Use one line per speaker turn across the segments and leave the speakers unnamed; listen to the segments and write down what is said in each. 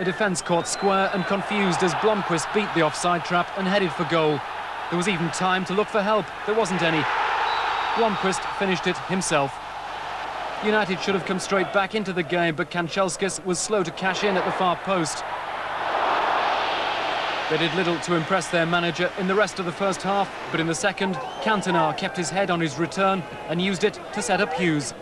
The defence caught square and confused as Blomqvist beat the offside trap and headed for goal. There was even time to look for help. There wasn't any. Blomqvist finished it himself. United should have come straight back into the game, but Kanchelskis was slow to cash in at the far post. They did little to impress their manager in the rest of the first half, but in the second, Cantona kept his head on his return and used it to set up Hughes.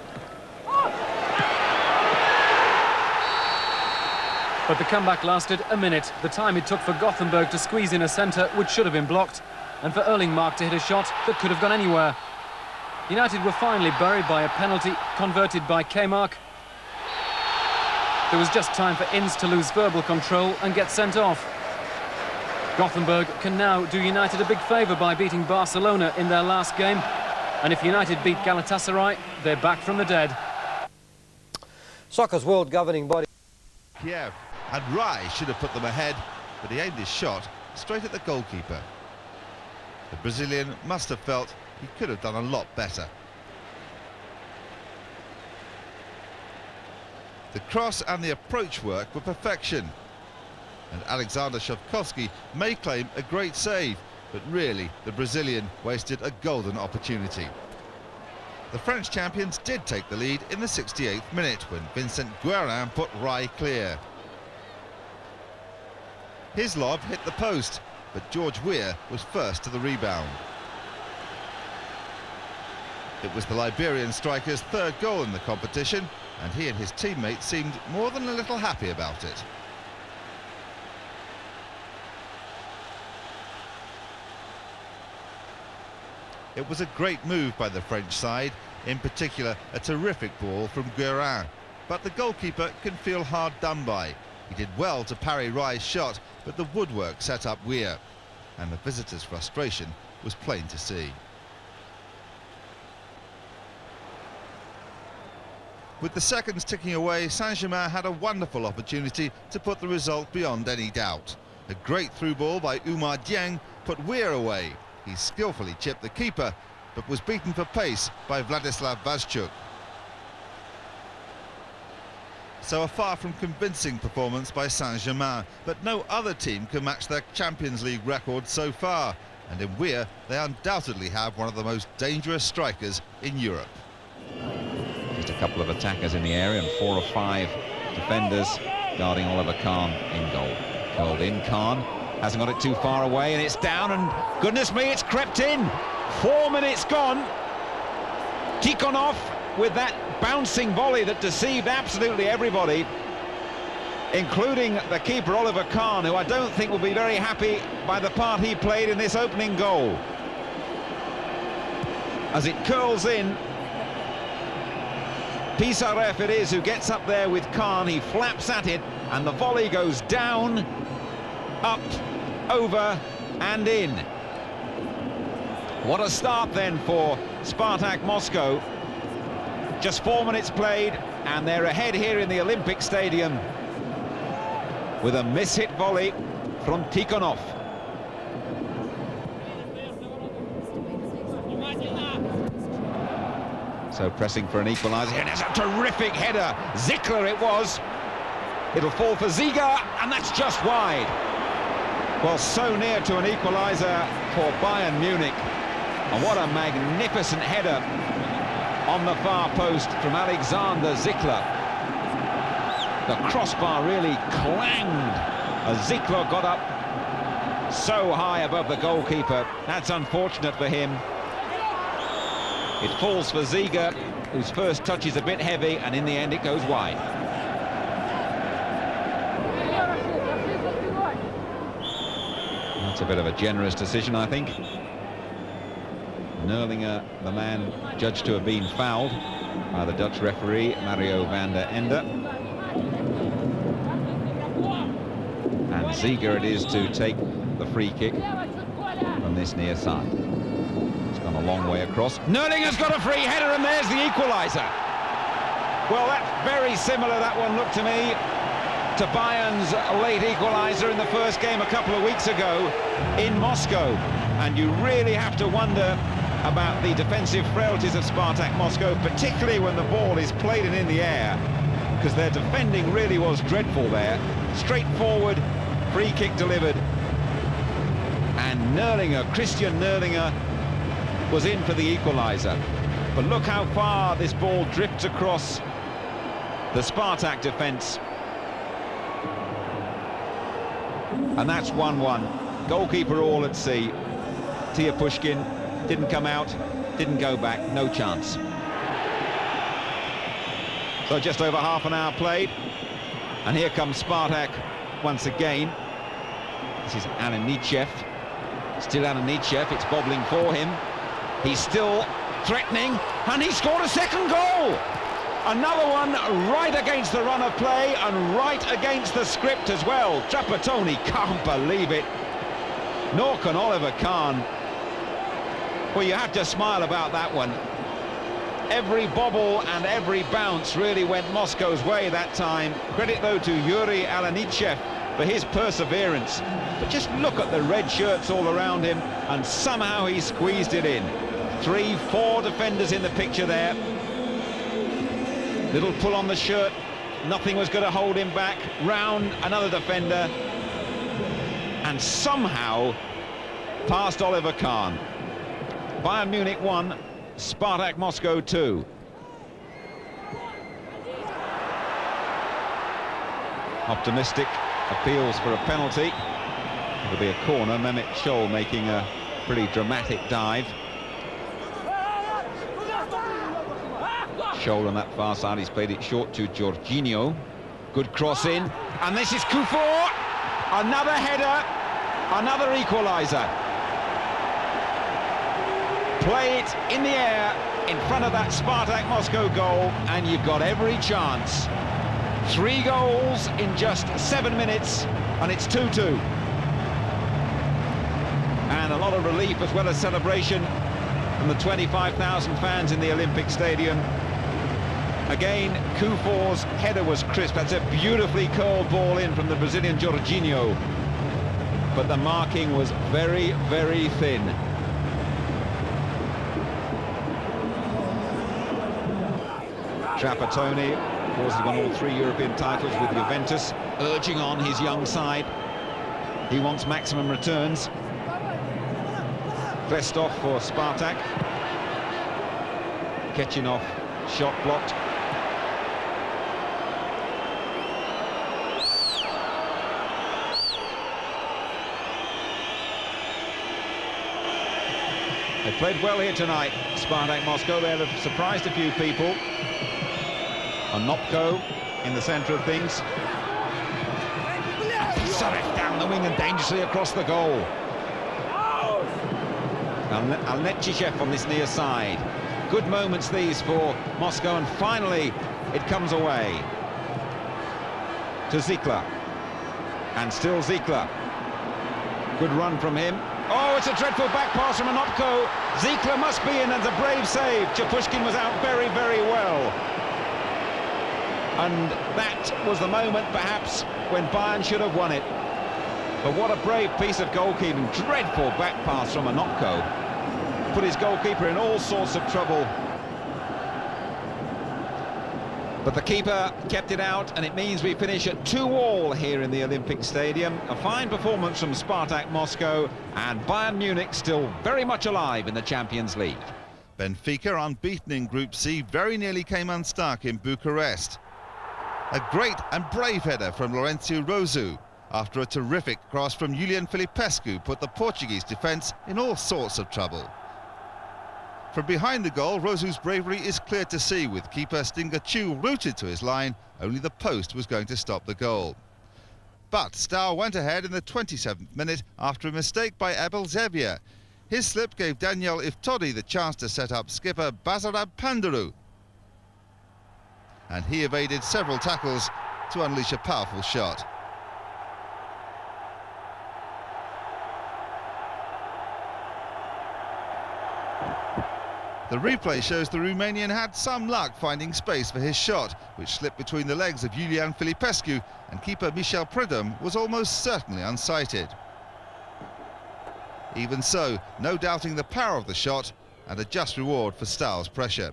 But the comeback lasted a minute, the time it took for Gothenburg to squeeze in a centre which should have been blocked, and for Erlingmark to hit a shot that could have gone anywhere. United were finally buried by a penalty converted by Kmark. There was just time for Ince to lose verbal control and get sent off. Gothenburg can now do United a big favour by beating Barcelona in their last game, and if United beat Galatasaray, they're back from the dead.
Soccer's world governing body.
Kiev, and Rai should have put them ahead, but he aimed his shot straight at the goalkeeper. The Brazilian must have felt he could have done a lot better. The cross and the approach work were perfection, and Alexander Shavkovsky may claim a great save, but really the Brazilian wasted a golden opportunity. The French champions did take the lead in the 68th minute when Vincent Guerin put Rai clear. His lob hit the post, but George Weah was first to the rebound. It was the Liberian striker's third goal in the competition, and he and his teammates seemed more than a little happy about it. It was a great move by the French side, in particular a terrific ball from Guerin, but the goalkeeper can feel hard done by. He did well to parry Rai's shot, but the woodwork set up Weah, and the visitors' frustration was plain to see. With the seconds ticking away, Saint-Germain had a wonderful opportunity to put the result beyond any doubt. A great through ball by Oumar Dieng put Weah away. He skillfully chipped the keeper, but was beaten for pace by Vladislav Vazchuk. So a far from convincing performance by Saint-Germain, but no other team can match their Champions League record so far, and in Weah they undoubtedly have one of the most dangerous strikers in Europe.
Just a couple of attackers in the area and 4 or 5 defenders guarding Oliver Kahn in goal. Curled in, Kahn hasn't got it too far away, and it's down, and goodness me, it's crept in. 4 minutes gone. Tikhonov with that bouncing volley that deceived absolutely everybody, including the keeper Oliver Kahn, who I don't think will be very happy by the part he played in this opening goal. As it curls in, Pisarev it is who gets up there with Kahn. He flaps at it, and the volley goes down, up, over and in. What a start then for Spartak Moscow. Just 4 minutes played, and they're ahead here in the Olympic Stadium with a miss-hit volley from Tikhonov. So pressing for an equaliser, and it's a terrific header. Zickler it was. It'll fall for Ziga, and that's just wide. Well, so near to an equaliser for Bayern Munich. And what a magnificent header on the far post from Alexander Zickler. The crossbar really clanged as Zickler got up so high above the goalkeeper. That's unfortunate for him. It falls for Ziga, whose first touch is a bit heavy, and in the end it goes wide. That's a bit of a generous decision, I think. Nerlinger, the man judged to have been fouled by the Dutch referee, Mario van der Ende. And Ziga it is to take the free kick from this near side. It's gone a long way across. Nerlinger's got a free header, and there's the equaliser. Well, that's very similar, that one looked to me, to Bayern's late equaliser in the first game a couple of weeks ago in Moscow. And you really have to wonder about the defensive frailties of Spartak Moscow, particularly when the ball is played in the air. because their defending really was dreadful there. Straightforward, free kick delivered. And Christian Nerlinger was in for the equaliser. But look how far this ball drifts across the Spartak defence. And that's 1-1. Goalkeeper all at sea. Tia Pushkin didn't come out, didn't go back, no chance. So just over half an hour played. And here comes Spartak once again. This is Ananichev. Still Ananichev, it's bobbling for him. He's still threatening, and he scored a second goal! Another one right against the run of play and right against the script as well. Trapattoni can't believe it. Nor can Oliver Kahn. Well, you have to smile about that one. Every bobble and every bounce really went Moscow's way that time. Credit, though, to Yuri Alanichev for his perseverance. But just look at the red shirts all around him, and somehow he squeezed it in. 3-4 defenders in the picture there. Little pull on the shirt, nothing was going to hold him back. Round another defender, and somehow past Oliver Kahn. Bayern Munich 1, Spartak Moscow 2. Optimistic appeals for a penalty. It'll be a corner. Mehmet Scholl making a pretty dramatic dive. Scholl on that far side, he's played it short to Jorginho. Good cross in, and this is Kufor. Another header, another equaliser. Play it in the air in front of that Spartak Moscow goal, and you've got every chance. 3 goals in just 7 minutes, and it's 2-2. And a lot of relief as well as celebration from the 25,000 fans in the Olympic Stadium. Again, Kufor's header was crisp. That's a beautifully curled ball in from the Brazilian Jorginho. But the marking was very, very thin. Trapattoni, of course, he won all 3 European titles with Juventus, urging on his young side. He wants maximum returns. Krestov for Spartak. Kechinov, shot blocked. They played well here tonight, Spartak Moscow. They have surprised a few people. Onopko in the centre of things. Sarek down the wing and dangerously across the goal. Alnechichev on this near side. Good moments these for Moscow, and finally it comes away to Zikler. And still Zikler. Good run from him. Oh, it's a dreadful back pass from Onopko. Zikler must be in, and a brave save. Chapushkin was out very, very well. And that was the moment, perhaps, when Bayern should have won it. But what a brave piece of goalkeeping. Dreadful back pass from Onopko. Put his goalkeeper in all sorts of trouble. But the keeper kept it out, and it means we finish at 2-2 here in the Olympic Stadium. A fine performance from Spartak Moscow, and Bayern Munich still very much alive in the Champions League.
Benfica, unbeaten in Group C, very nearly came unstuck in Bucharest. A great and brave header from Lourenço Rosu, after a terrific cross from Julian Filipescu put the Portuguese defence in all sorts of trouble. From behind the goal, Rosu's bravery is clear to see, with keeper Stinger Chu rooted to his line. Only the post was going to stop the goal. But Steaua went ahead in the 27th minute after a mistake by Abel Xavier. His slip gave Daniel Iftodi the chance to set up skipper Basarab Pandaru. And he evaded several tackles to unleash a powerful shot. The replay shows the Romanian had some luck finding space for his shot, which slipped between the legs of Julian Filipescu, and keeper Michel Prudhomme was almost certainly unsighted. Even so, no doubting the power of the shot, and a just reward for Steaua's pressure.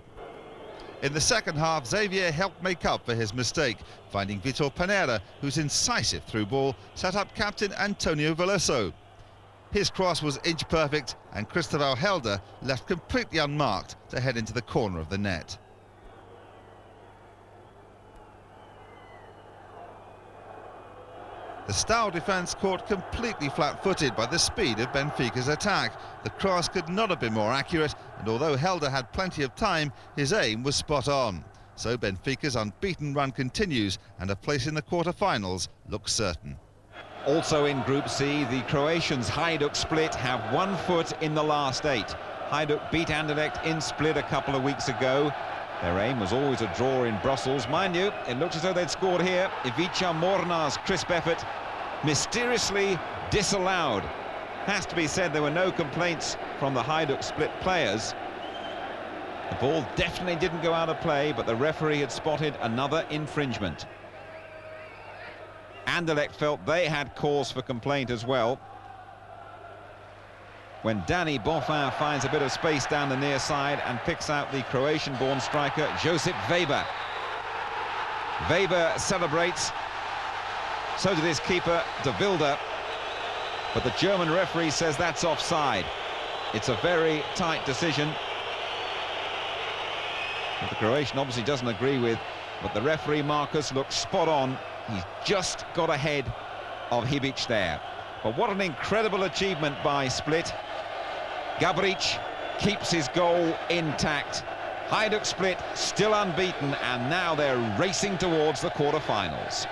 In the second half, Xavier helped make up for his mistake, finding Vitor Pereira, whose incisive through ball set up captain Antonio Veloso. His cross was inch perfect, and Cristobal Helder left completely unmarked to head into the corner of the net. The Style defence caught completely flat-footed by the speed of Benfica's attack. The cross could not have been more accurate, and although Helder had plenty of time, his aim was spot on. So Benfica's unbeaten run continues, and a place in the quarter-finals looks certain.
Also in Group C, the Croatians Hajduk Split have 1 foot in the last 8. Hajduk beat Anderlecht in Split a couple of weeks ago. Their aim was always a draw in Brussels. Mind you, it looks as though they'd scored here. Ivica Mornar's crisp effort mysteriously disallowed. Has to be said, there were no complaints from the Hajduk Split players. The ball definitely didn't go out of play, but the referee had spotted another infringement. Anderlecht felt they had cause for complaint as well, when Danny Bonfin finds a bit of space down the near side and picks out the Croatian-born striker Josip Weber. Weber celebrates, so did his keeper De Wilde, but the German referee says that's offside. It's a very tight decision that the Croatian obviously doesn't agree with, but the referee Marcus looks spot on. He's just got ahead of Hibic there. But what an incredible achievement by Split. Gabric keeps his goal intact. Hajduk Split still unbeaten, and now they're racing towards the quarter-finals.